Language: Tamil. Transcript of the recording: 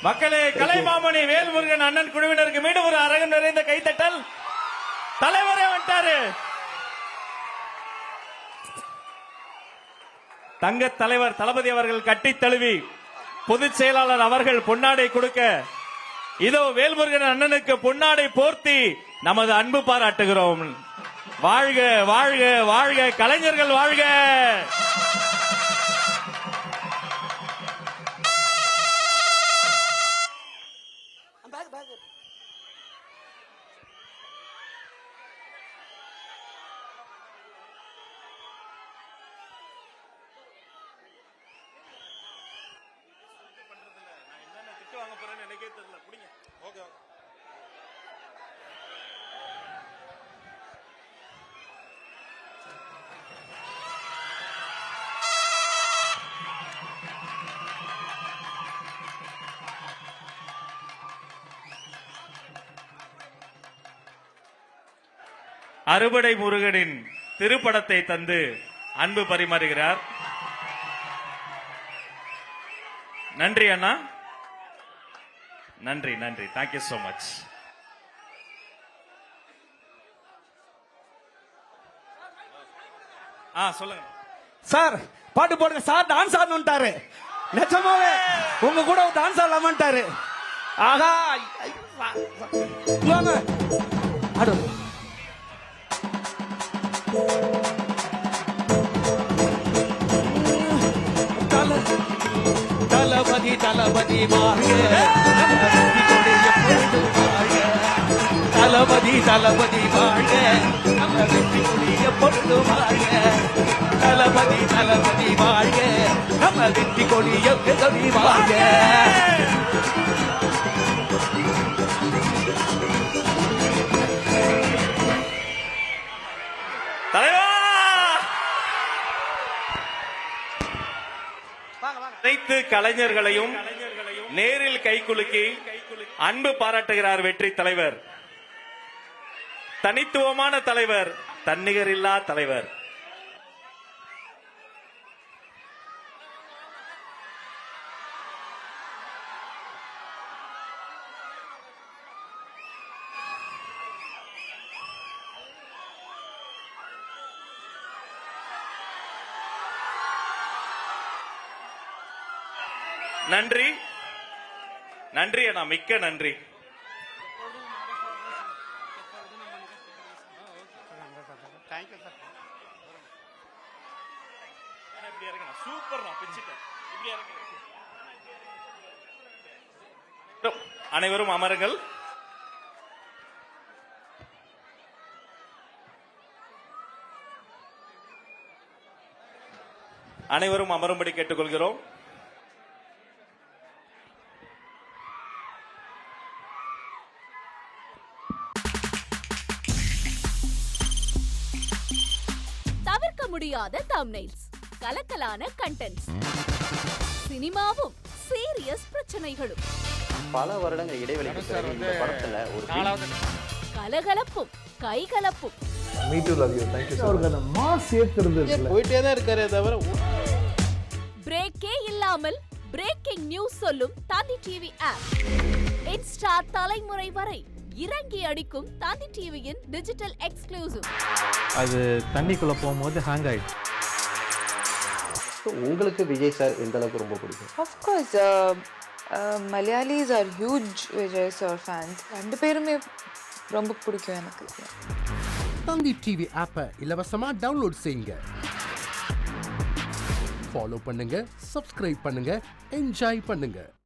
மக்களே, கலைமாமணி வேல்முருகன் அண்ணன் குழுவினருக்கு மீண்டும் ஒரு அரங்கம் நிறைந்த கைத்தட்டல். தலைவரே வந்துட்டாரு. தங்க தலைவர் தளபதி அவர்கள் கட்டி தழுவி பொதுச் செயலாளர் அவர்கள் பொன்னாடை கொடுக்க, இதோ வேல்முருகன் அண்ணனுக்கு பொன்னாடை போர்த்தி நமது அன்பு பாராட்டுகிறோம். வாழ்க வாழ்க வாழ்க, கலைஞர்கள் வாழ்க. அறுபடை முருகனின் திருப்படத்தை தந்து அன்பு பரிமாறுகிறார். நன்றி அண்ணா, நன்றி நன்றி, தேங்க்யூ சோ மச். சொல்லுங்க சார். பாட்டு போடுங்க சார். டான்ஸ் ஆடணும்ட்டாரு. நிஜமாவே உங்க கூட டான்ஸ் ஆடலாமான்ட்டாரு. ஆஹா, ஆடு. தளபதி தளபதி வாழ்க, தளபதி தளபதி வாழ்க, நம்ம வெற்றி கொடி எப்பொழுதும் வாழ்க. தளபதி தளபதி வாழ்க, நம்ம வெற்றி கொடி எப்பொழுதும் வாழ்க. அனைத்து கலைஞர்களையும் நேரில் கைகுலுக்கி அன்பு பாராட்டுகிறார் வெற்றி தலைவர். தனித்துவமான தலைவர், தன்னிகரில்லா தலைவர். நன்றி நன்றி அண்ணா, மிக்க நன்றி. அனைவரும் அமருங்கள். அனைவரும் அமரும்படி கேட்டுக்கொள்கிறோம். தவிர்க்க முடியாத தம்ப்நெயில்ஸ், கலக்கலான கண்டென்ட்ஸ், சினிமாவும் சீரியஸ் பிரச்சனைகளும், பல வருடங்கள் இடைவெளிக்கு பிறகு இந்த படத்துல ஒரு கலகலப்பும் கைகலப்பும். Me too, love you. Thank you so much. Mass ஏத்துறது போயிட்டே தான் இருக்காரே தவிர பிரேக்கே இல்லாமல் பிரேக்கிங் நியூஸ் சொல்லும் தந்தி டிவி ஆப். இன்ஸ்டா தலைமுறை வரை இறங்கி அடிக்கும் தந்தி டிவியின் டிஜிட்டல் எக்ஸ்க்ளூசிவ். அது தண்ணிக்குள்ள போகும்போது ஹேங் ஆயிடுச்சு. உங்களுக்கு விஜய் சார் எந்த அளவுக்கு ரொம்ப பிடிக்கும்? Of course, Malayalis are huge Vijay sir fans. ரெண்டு பேருமே ரொம்ப பிடிக்கும் எனக்கு. தந்தி டிவி ஆப்பை இலவசமா டவுன்லோட் செய்யுங்க. ஃபாலோ பண்ணுங்க, சப்ஸ்கிரைப் பண்ணுங்க, என்ஜாய் பண்ணுங்க.